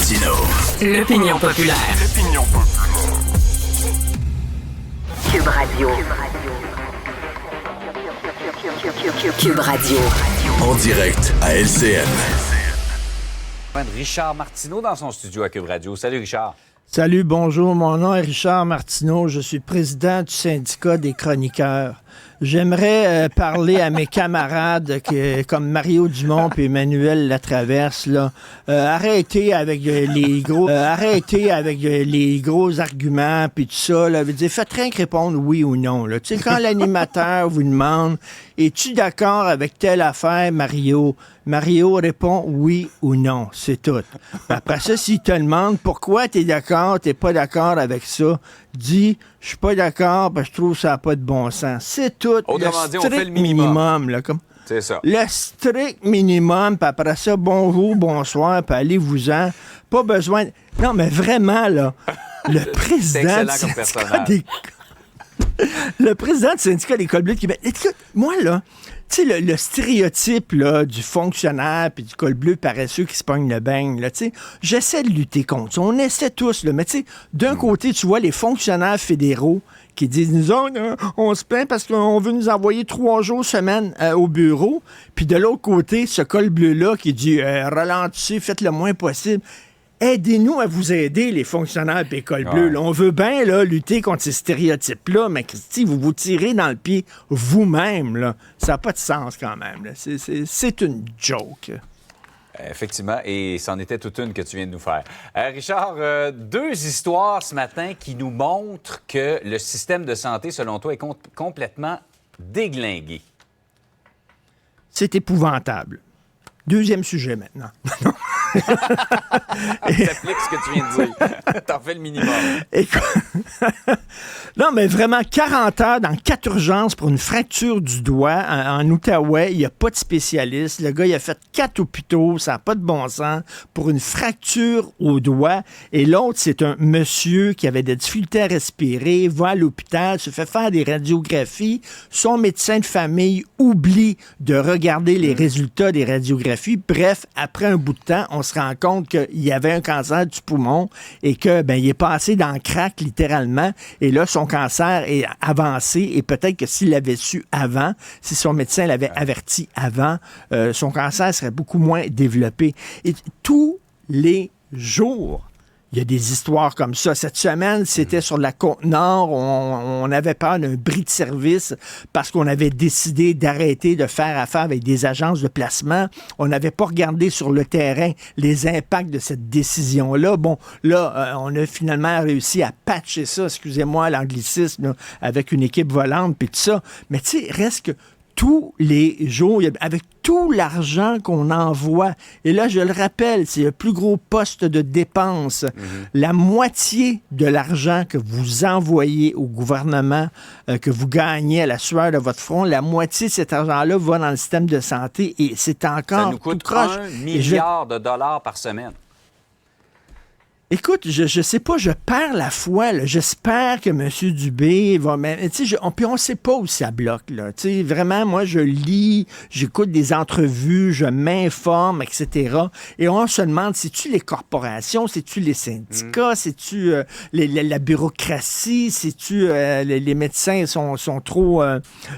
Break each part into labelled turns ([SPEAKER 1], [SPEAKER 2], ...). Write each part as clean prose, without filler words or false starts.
[SPEAKER 1] Martineau.
[SPEAKER 2] L'opinion populaire.
[SPEAKER 3] Cube Radio. Cube Radio.
[SPEAKER 1] En direct à LCN.
[SPEAKER 4] Richard Martineau dans son studio à Cube Radio. Salut Richard.
[SPEAKER 5] Salut, bonjour. Mon nom est Richard Martineau. Je suis président du syndicat des chroniqueurs. J'aimerais parler à mes camarades comme Mario Dumont et Emmanuel Latraverse. Là. Arrêtez avec les gros arguments puis tout ça. Là. Faites rien que répondre oui ou non. Là. Tu sais, quand l'animateur vous demande « Es-tu d'accord avec telle affaire, Mario? » Mario répond oui ou non, c'est tout. Après ça, s'il te demande pourquoi tu es d'accord, tu n'es pas d'accord avec ça, dis je suis pas d'accord parce que je trouve que ça n'a pas de bon sens. C'est tout.
[SPEAKER 4] Autrement dit, on fait le minimum.
[SPEAKER 5] Là, comme
[SPEAKER 4] c'est ça.
[SPEAKER 5] Le strict minimum, puis après ça, bonjour, bonsoir, puis allez-vous-en. Pas besoin. Non, mais vraiment, là, le président le président du syndicat des Colbleu de Québec. Écoute, moi, là, tu sais, le stéréotype là, du fonctionnaire puis du col bleu paresseux qui se pogne le beigne, là, tu sais, j'essaie de lutter contre ça. On essaie tous, là, mais tu sais, d'un côté, tu vois les fonctionnaires fédéraux qui disent, nous autres, on se plaint parce qu'on veut nous envoyer 3 jours semaine au bureau, puis de l'autre côté, ce col bleu-là qui dit, ralentissez, faites le moins possible. Aidez-nous à vous aider, les fonctionnaires d'école bleue. Là, on veut bien là, lutter contre ces stéréotypes-là, mais Christy, vous vous tirez dans le pied vous-même. Là. Ça n'a pas de sens quand même. Là. C'est une joke.
[SPEAKER 4] Effectivement, et c'en était toute une que tu viens de nous faire. Richard, 2 histoires ce matin qui nous montrent que le système de santé, selon toi, est complètement déglingué.
[SPEAKER 5] C'est épouvantable. Deuxième sujet maintenant.
[SPEAKER 4] T'appliques ce que tu viens de dire. T'en fais le minimum.
[SPEAKER 5] Non, mais vraiment, 40 heures dans 4 urgences pour une fracture du doigt en Outaouais. Il n'y a pas de spécialiste. Le gars, il a fait 4 hôpitaux. Ça n'a pas de bon sens pour une fracture au doigt. Et l'autre, c'est un monsieur qui avait des difficultés à respirer, va à l'hôpital, se fait faire des radiographies. Son médecin de famille oublie de regarder les résultats des radiographies. Bref, après un bout de temps, on se rend compte qu'il y avait un cancer du poumon et que il est passé dans le crack littéralement. Et là, son cancer est avancé et peut-être que s'il l'avait su avant, si son médecin l'avait averti avant, son cancer serait beaucoup moins développé. Et tous les jours, il y a des histoires comme ça. Cette semaine, c'était sur la Côte-Nord. On avait peur d'un bris de service parce qu'on avait décidé d'arrêter de faire affaire avec des agences de placement. On n'avait pas regardé sur le terrain les impacts de cette décision-là. Bon, là, on a finalement réussi à patcher ça, excusez-moi l'anglicisme, là, avec une équipe volante puis tout ça. Mais tu sais, reste que tous les jours, avec tout l'argent qu'on envoie, et là, je le rappelle, c'est le plus gros poste de dépense. La moitié de l'argent que vous envoyez au gouvernement, que vous gagnez à la sueur de votre front, la moitié de cet argent-là va dans le système de santé, et c'est encore
[SPEAKER 4] ça nous coûte
[SPEAKER 5] tout croche.
[SPEAKER 4] $1 milliard par semaine.
[SPEAKER 5] Écoute, je sais pas, je perds la foi. Là. J'espère que M. Dubé va... Puis on sait pas où ça bloque. Là. Vraiment, moi, je lis, j'écoute des entrevues, je m'informe, etc. Et on se demande, c'est-tu les corporations, c'est-tu les syndicats, c'est-tu la bureaucratie, c'est-tu les médecins sont trop...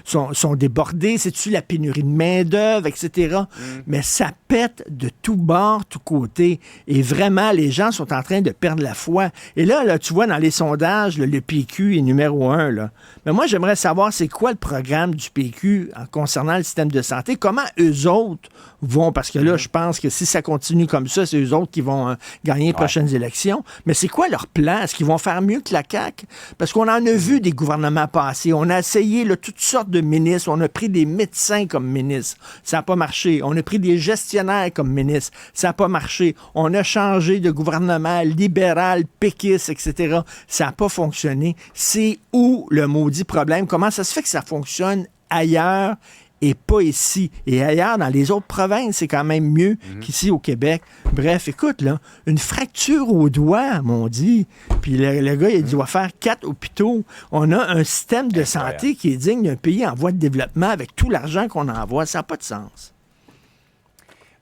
[SPEAKER 5] sont débordés, c'est-tu la pénurie de main-d'œuvre, etc. Mais ça pète de tout bord, tout côté. Et vraiment, les gens sont en train de perdre la foi. Et là, tu vois, dans les sondages, le PQ est numéro 1. Là. Mais moi, j'aimerais savoir c'est quoi le programme du PQ concernant le système de santé. Comment eux autres vont, parce que là, je pense que si ça continue comme ça, c'est eux autres qui vont gagner les prochaines élections. Mais c'est quoi leur plan? Est-ce qu'ils vont faire mieux que la CAQ? Parce qu'on en a vu des gouvernements passer. On a essayé là, toutes sortes de ministres. On a pris des médecins comme ministres. Ça n'a pas marché. On a pris des gestionnaires comme ministres. Ça n'a pas marché. On a changé de gouvernement libéral, péquiste, etc. Ça n'a pas fonctionné. C'est où le maudit problème? Comment ça se fait que ça fonctionne ailleurs et pas ici? Et ailleurs, dans les autres provinces, c'est quand même mieux qu'ici au Québec. Bref, écoute, là, une fracture au doigt, m'ont dit. Puis le gars, il doit faire 4 hôpitaux. On a un système de santé qui est digne d'un pays en voie de développement avec tout l'argent qu'on envoie. Ça n'a pas de sens.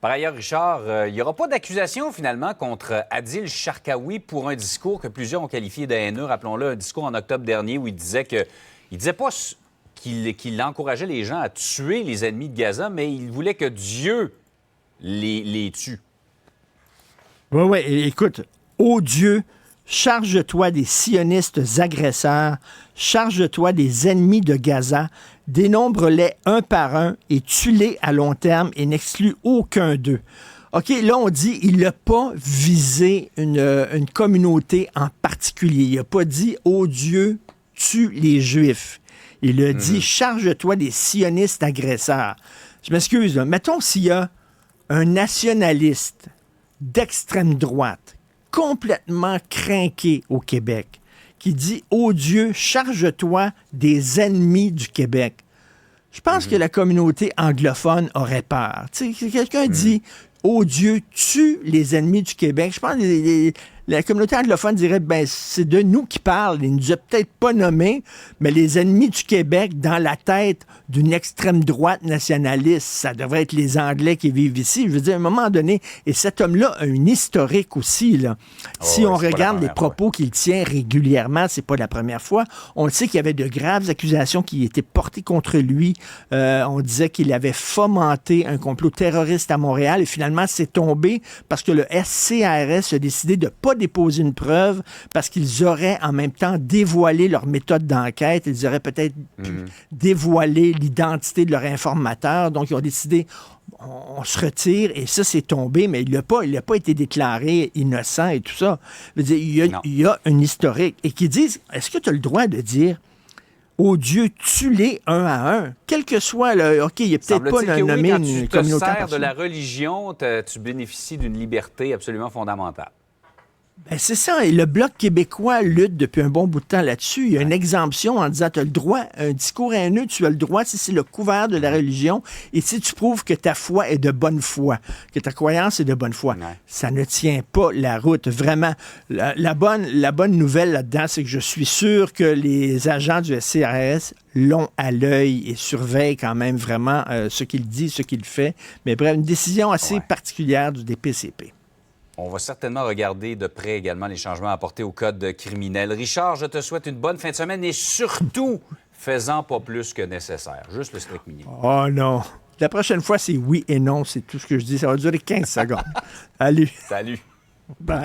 [SPEAKER 4] Par ailleurs, Richard, il n'y aura pas d'accusation finalement contre Adil Sharkawi pour un discours que plusieurs ont qualifié de haineux. Rappelons-le, un discours en octobre dernier où il disait pas qu'il encourageait les gens à tuer les ennemis de Gaza, mais il voulait que Dieu les tue.
[SPEAKER 5] Oui, écoute, ô Dieu, charge-toi des sionistes agresseurs, charge-toi des ennemis de Gaza, dénombre-les un par un et tue-les à long terme et n'exclus aucun d'eux. OK, là, on dit il n'a pas visé une communauté en particulier. Il n'a pas dit « Ô Dieu, tue les Juifs ». Il a dit « Charge-toi des sionistes agresseurs ». Je m'excuse, là. Mettons s'il y a un nationaliste d'extrême droite, complètement crinqué au Québec, qui dit « Ô Dieu, charge-toi des ennemis du Québec ». Je pense que la communauté anglophone aurait peur. Tu sais, quelqu'un dit « Ô Dieu, tue les ennemis du Québec ». Je pense que la communauté anglophone dirait, ben c'est de nous qui parle. Il ne nous a peut-être pas nommés, mais les ennemis du Québec, dans la tête d'une extrême droite nationaliste, ça devrait être les Anglais qui vivent ici. Je veux dire, à un moment donné, et cet homme-là a une historique aussi, là. Si on regarde les propos qu'il tient régulièrement, c'est pas la première fois. On sait qu'il y avait de graves accusations qui étaient portées contre lui. On disait qu'il avait fomenté un complot terroriste à Montréal, et finalement, c'est tombé parce que le SCRS a décidé de pas déposer une preuve parce qu'ils auraient en même temps dévoilé leur méthode d'enquête. Ils auraient peut-être pu dévoiler l'identité de leur informateur. Donc, ils ont décidé, on se retire, et ça, c'est tombé, mais il n'a pas été déclaré innocent et tout ça. Je veux dire, il y a une historique. Et qui disent, est-ce que tu as le droit de dire ô Dieu, tue-les un à un, quel que soit le... OK, il n'y a peut-être pas nommé une communauté.
[SPEAKER 4] Quand tu te sers de la religion, tu bénéficies d'une liberté absolument fondamentale.
[SPEAKER 5] Ben c'est ça. Et le Bloc québécois lutte depuis un bon bout de temps là-dessus. Il y a une exemption en disant tu as le droit, un discours haineux, tu as le droit si c'est le couvert de la religion et si tu prouves que ta foi est de bonne foi, que ta croyance est de bonne foi. Ouais. Ça ne tient pas la route. Vraiment. La bonne nouvelle là-dedans, c'est que je suis sûr que les agents du SCRS l'ont à l'œil et surveillent quand même vraiment ce qu'il dit, ce qu'il fait. Mais bref, une décision assez particulière du DPCP.
[SPEAKER 4] On va certainement regarder de près également les changements apportés au code criminel. Richard, je te souhaite une bonne fin de semaine et surtout, fais-en pas plus que nécessaire. Juste le strict minimum.
[SPEAKER 5] Oh non. La prochaine fois, c'est oui et non. C'est tout ce que je dis. Ça va durer 15 secondes. Salut.
[SPEAKER 4] Salut.
[SPEAKER 5] Bye.